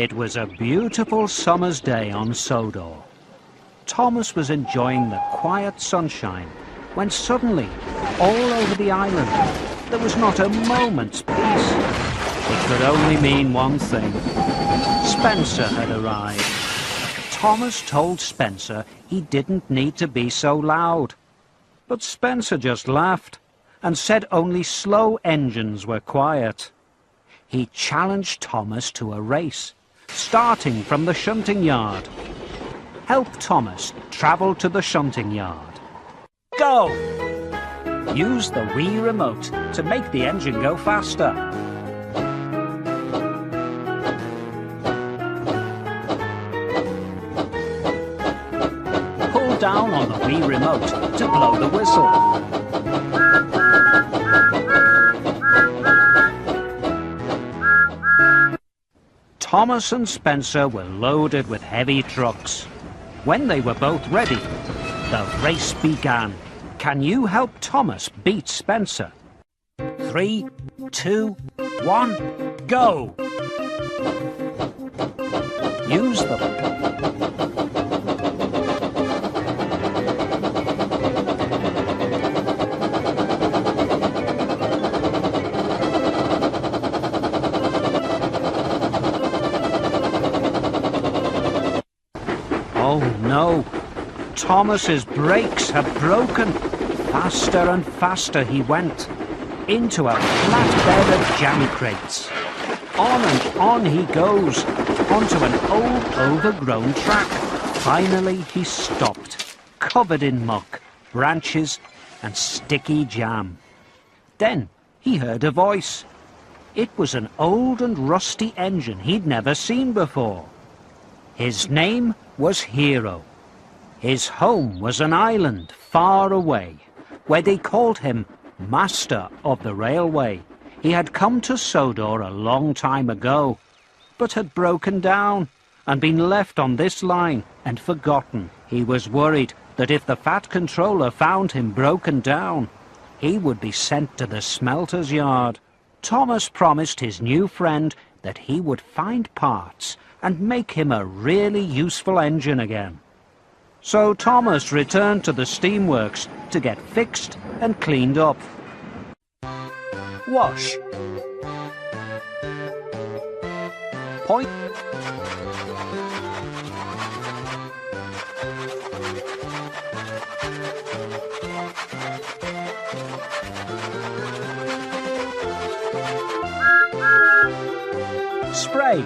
It was a beautiful summer's day on Sodor. Thomas was enjoying the quiet sunshine when suddenly, all over the island, there was not a moment's peace. It could only mean one thing. Spencer had arrived. Thomas told Spencer he didn't need to be so loud. But Spencer just laughed and said only slow engines were quiet. He challenged Thomas to a race, starting from the shunting yard. Help Thomas travel to the shunting yard. Go! Use the Wii remote to make the engine go faster. Pull down on the Wii remote to blow the whistle. Thomas and Spencer were loaded with heavy trucks. When they were both ready, the race began. Can you help Thomas beat Spencer? 3, 2, 1, go! Use the... Oh no! Thomas's brakes had broken. Faster and faster he went, into a flat bed of jam crates. On and on he goes, onto an old overgrown track. Finally he stopped, covered in muck, branches and sticky jam. Then he heard a voice. It was an old and rusty engine he'd never seen before. His name was Hero. His home was an island far away, where they called him Master of the Railway. He had come to Sodor a long time ago, but had broken down and been left on this line and forgotten. He was worried that if the Fat Controller found him broken down, he would be sent to the smelter's yard. Thomas promised his new friend that he would find parts and make him a really useful engine again. So Thomas returned to the steamworks to get fixed and cleaned up. Wash. Point. Spray.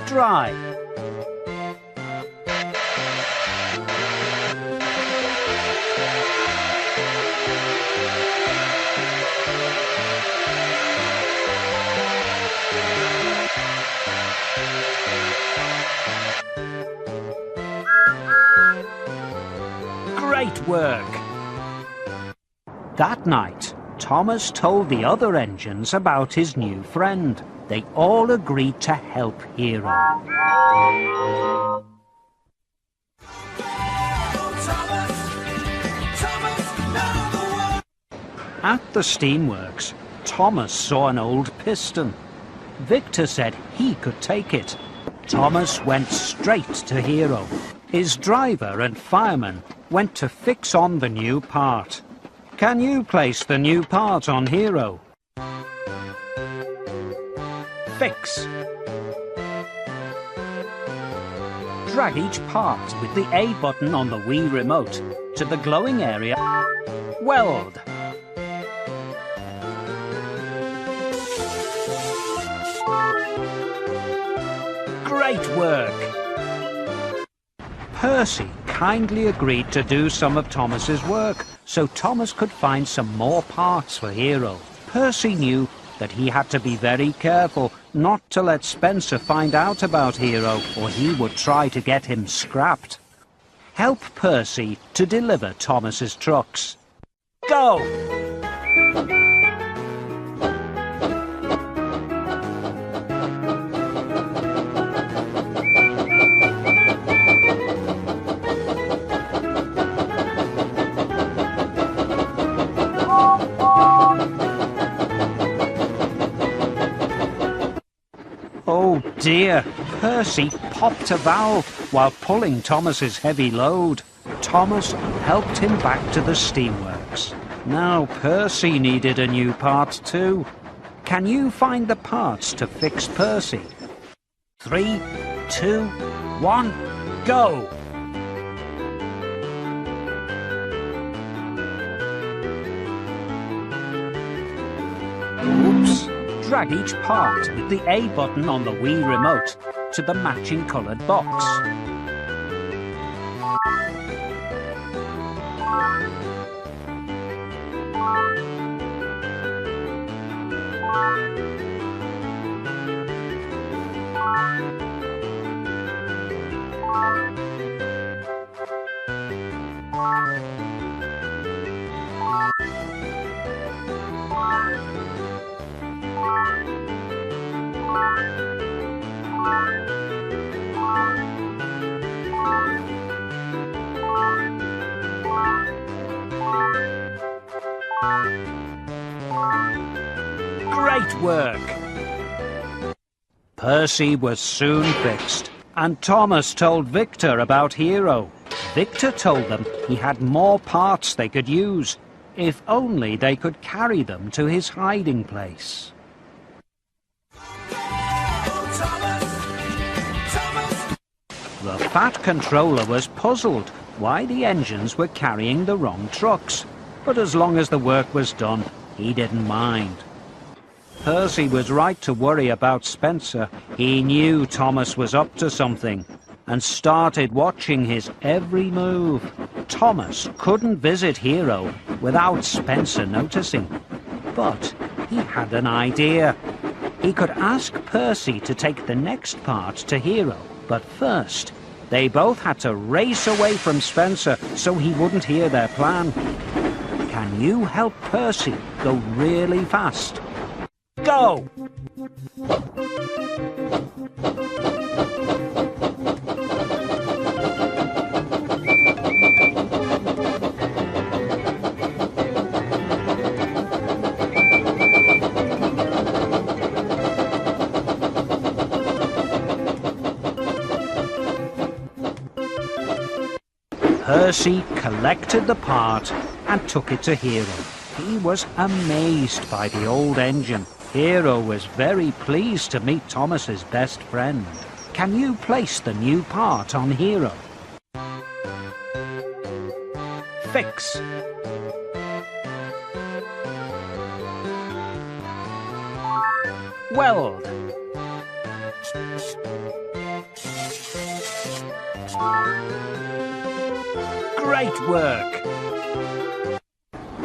Dry. Great work! That night, Thomas told the other engines about his new friend. They all agreed to help Hero. At the steamworks, Thomas saw an old piston. Victor said he could take it. Thomas went straight to Hero. His driver and fireman went to fix on the new part. Can you place the new part on Hero? Fix. Drag each part with the A button on the Wii remote to the glowing area. Weld. Great work! Percy kindly agreed to do some of Thomas's work so Thomas could find some more parts for Hero. Percy knew that he had to be very careful not to let Spencer find out about Hero, or he would try to get him scrapped. Help Percy to deliver Thomas's trucks. Go! dear! Percy popped a valve while pulling Thomas's heavy load. Thomas helped him back to the steamworks. Now Percy needed a new part too. Can you find the parts to fix Percy? 3, 2, 1, go! Oops! Drag each part with the A button on the Wii remote to the matching coloured box. Great work! Percy was soon fixed, and Thomas told Victor about Hero. Victor told them he had more parts they could use, if only they could carry them to his hiding place. The Fat Controller was puzzled why the engines were carrying the wrong trucks, but as long as the work was done, he didn't mind. Percy was right to worry about Spencer. He knew Thomas was up to something and started watching his every move. Thomas couldn't visit Hero without Spencer noticing, but he had an idea. He could ask Percy to take the next part to Hero, but first they both had to race away from Spencer so he wouldn't hear their plan. Can you help Percy go really fast? Go! Percy collected the part and took it to Hero. He was amazed by the old engine. Hero was very pleased to meet Thomas's best friend. Can you place the new part on Hero? Fix. Weld. Great work!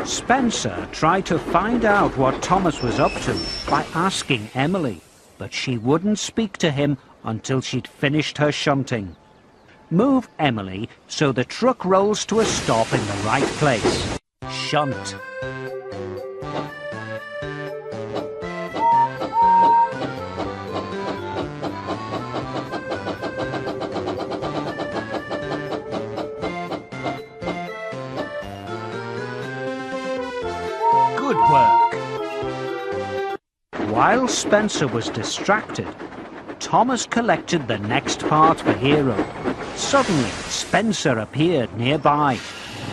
Spencer tried to find out what Thomas was up to by asking Emily, but she wouldn't speak to him until she'd finished her shunting. Move Emily so the truck rolls to a stop in the right place. Shunt. Good work. While Spencer was distracted, Thomas collected the next part for Hero. Suddenly, Spencer appeared nearby.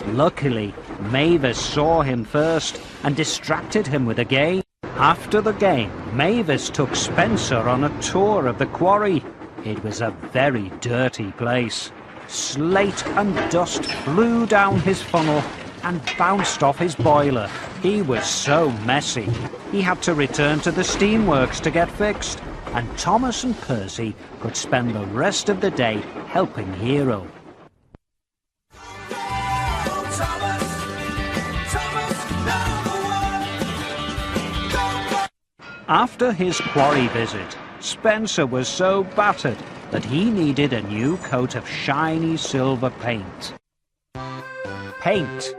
Luckily, Mavis saw him first and distracted him with a game. After the game, Mavis took Spencer on a tour of the quarry. It was a very dirty place. Slate and dust flew down his funnel and bounced off his boiler. He was so messy. He had to return to the steamworks to get fixed, and Thomas and Percy could spend the rest of the day helping Hero. After his quarry visit, Spencer was so battered that he needed a new coat of shiny silver paint. Paint.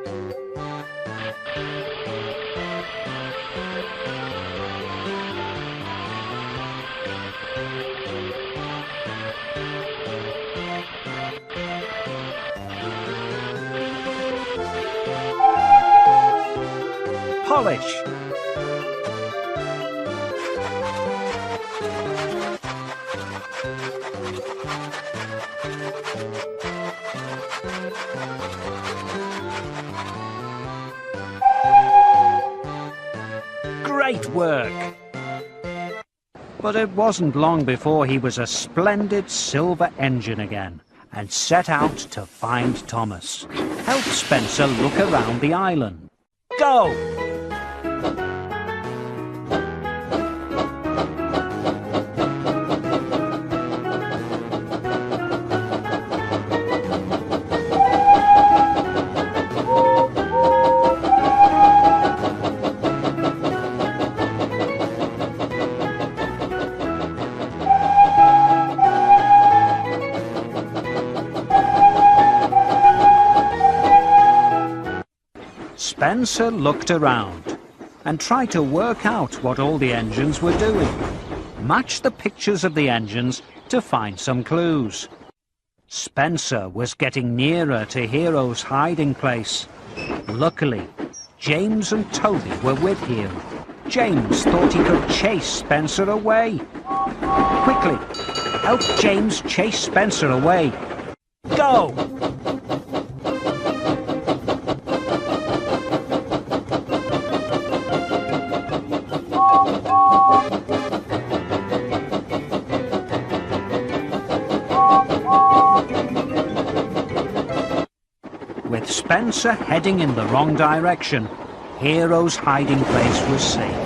Polish. Great work! But it wasn't long before he was a splendid silver engine again, and set out to find Thomas. Help Spencer look around the island. Go! Spencer looked around and tried to work out what all the engines were doing. Match the pictures of the engines to find some clues. Spencer was getting nearer to Hero's hiding place. Luckily, James and Toby were with Hero. James thought he could chase Spencer away. Quickly, help James chase Spencer away. Go! With Spencer heading in the wrong direction, Hero's hiding place was safe.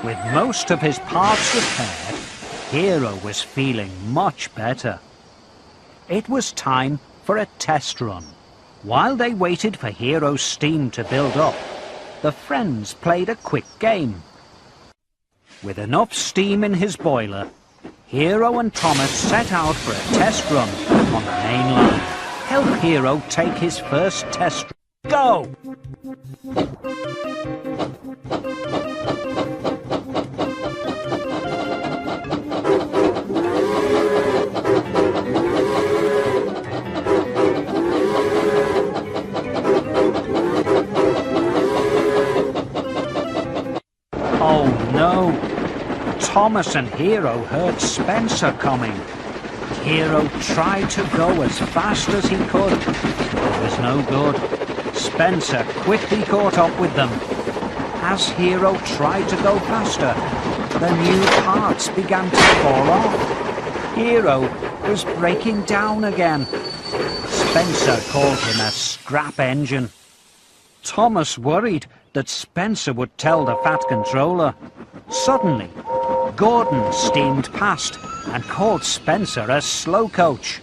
With most of his parts repaired, Hero was feeling much better. It was time for a test run. While they waited for Hero's steam to build up, the friends played a quick game. With enough steam in his boiler, Hero and Thomas set out for a test run on the main line. Help Hero take his first test run. Go! Oh no! Thomas and Hero heard Spencer coming. Hero tried to go as fast as he could. It was no good. Spencer quickly caught up with them. As Hero tried to go faster, the new parts began to fall off. Hero was breaking down again. Spencer called him a scrap engine. Thomas worried that Spencer would tell the Fat Controller. Suddenly, Gordon steamed past and called Spencer a slow coach.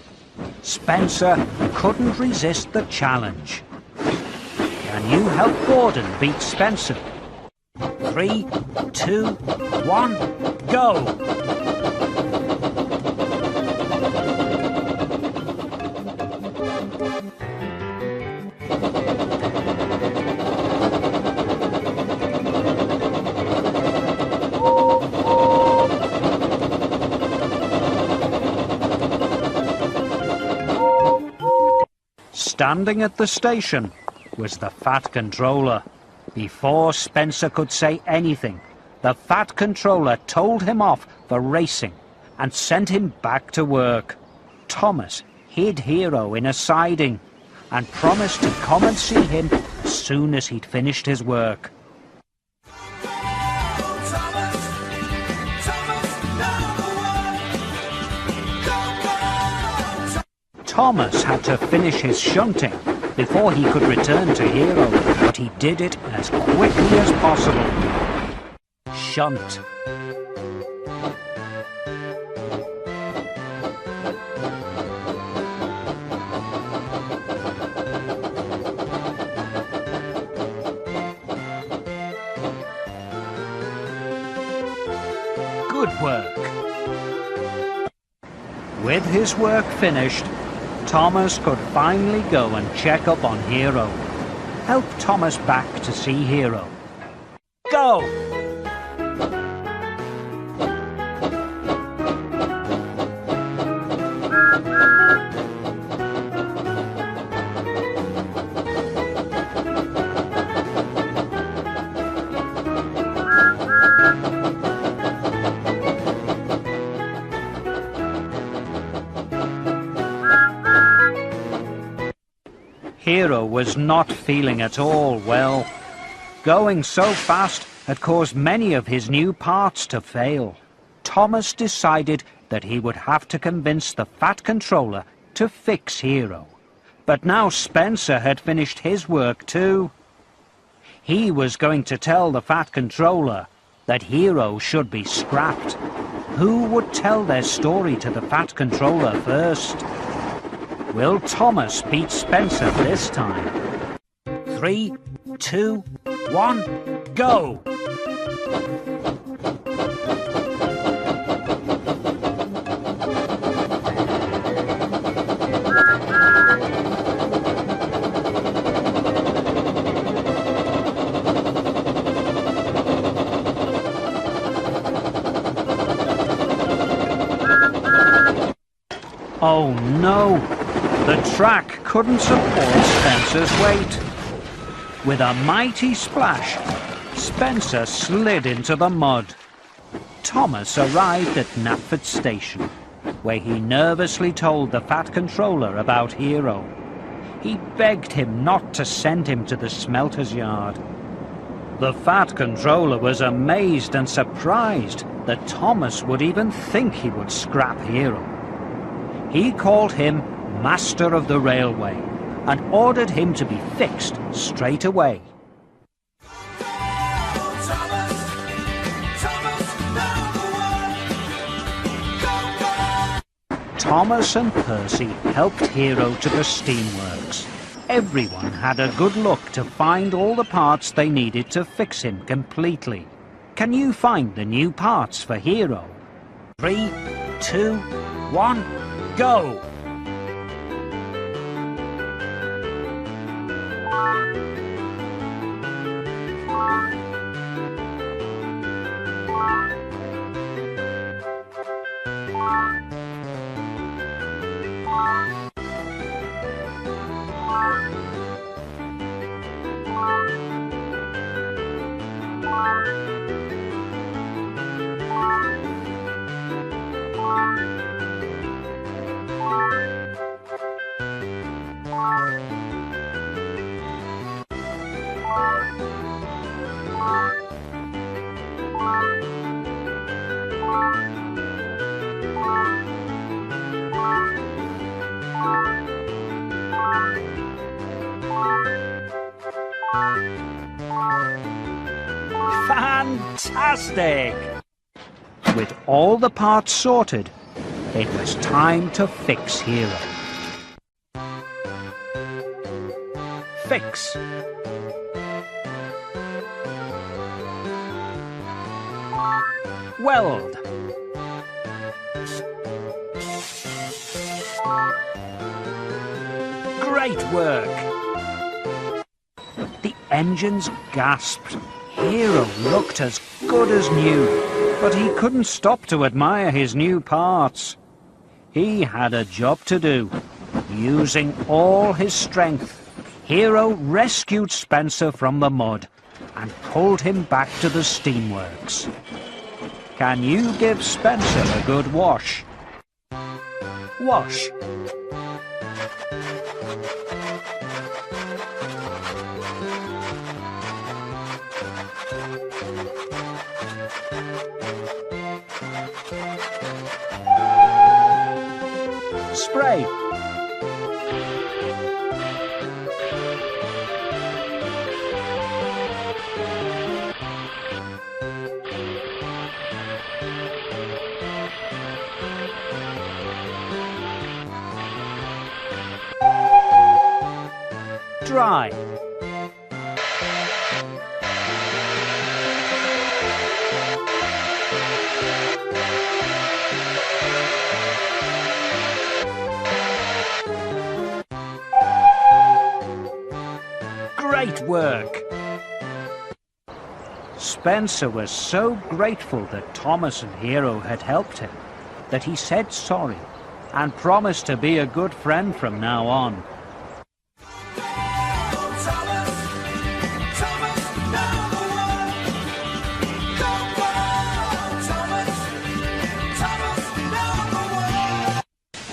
Spencer couldn't resist the challenge. Can you help Gordon beat Spencer? 3, 2, 1, go! Standing at the station was the Fat Controller. Before Spencer could say anything, the Fat Controller told him off for racing and sent him back to work. Thomas hid Hero in a siding and promised to come and see him as soon as he'd finished his work. Thomas had to finish his shunting before he could return to Hero, but he did it as quickly as possible. Shunt. Good work. With his work finished, Thomas could finally go and check up on Hero. Help Thomas back to see Hero. Go! Hero was not feeling at all well. Going so fast had caused many of his new parts to fail. Thomas decided that he would have to convince the Fat Controller to fix Hero. But now Spencer had finished his work too. He was going to tell the Fat Controller that Hero should be scrapped. Who would tell their story to the Fat Controller first? Will Thomas beat Spencer this time? 3, 2, 1, go! Oh no! The track couldn't support Spencer's weight. With a mighty splash, Spencer slid into the mud. Thomas arrived at Knapford Station, where he nervously told the Fat Controller about Hero. He begged him not to send him to the smelter's yard. The Fat Controller was amazed and surprised that Thomas would even think he would scrap Hero. He called him Master of the Railway and ordered him to be fixed straight away. Thomas and Percy helped Hero to the steamworks. Everyone had a good look to find all the parts they needed to fix him completely. Can you find the new parts for Hero? 3, 2, 1, go! Fantastic! With all the parts sorted, it was time to fix Hero. Fix. Weld. Great work! The engines gasped. Hero looked as good as new, but he couldn't stop to admire his new parts. He had a job to do. Using all his strength, Hero rescued Spencer from the mud and pulled him back to the steamworks. Can you give Spencer a good wash? Wash. Spray. Dry. Great work! Spencer was so grateful that Thomas and Hero had helped him that he said sorry and promised to be a good friend from now on.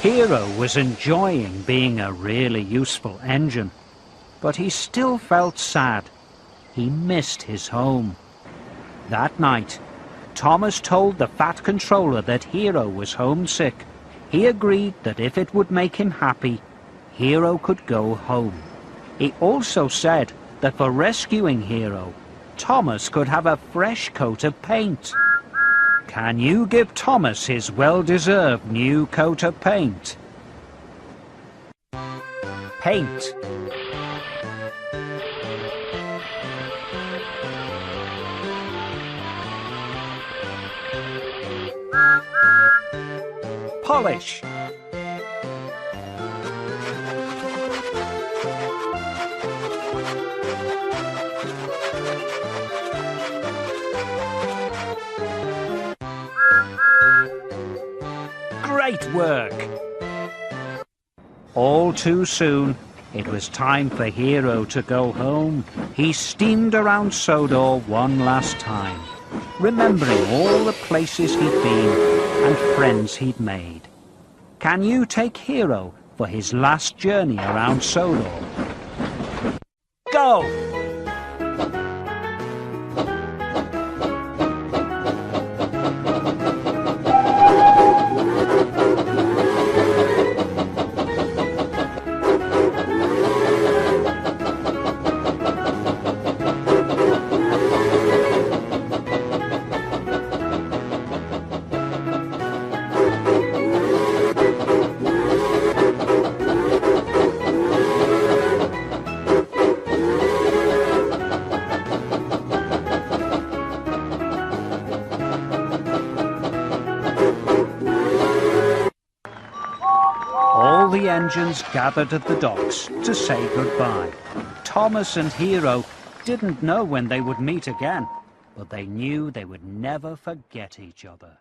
Hero was enjoying being a really useful engine. but he still felt sad. He missed his home. That night, Thomas told the Fat Controller that Hero was homesick. He agreed that if it would make him happy, Hero could go home. He also said that for rescuing Hero, Thomas could have a fresh coat of paint. Can you give Thomas his well-deserved new coat of paint? Paint. Polish. Great work! All too soon, it was time for Hero to go home. He steamed around Sodor one last time, remembering all the places he'd been and friends he'd made. Can you take Hero for his last journey around Sodor? Go! All the engines gathered at the docks to say goodbye. Thomas and Hero didn't know when they would meet again, but they knew they would never forget each other.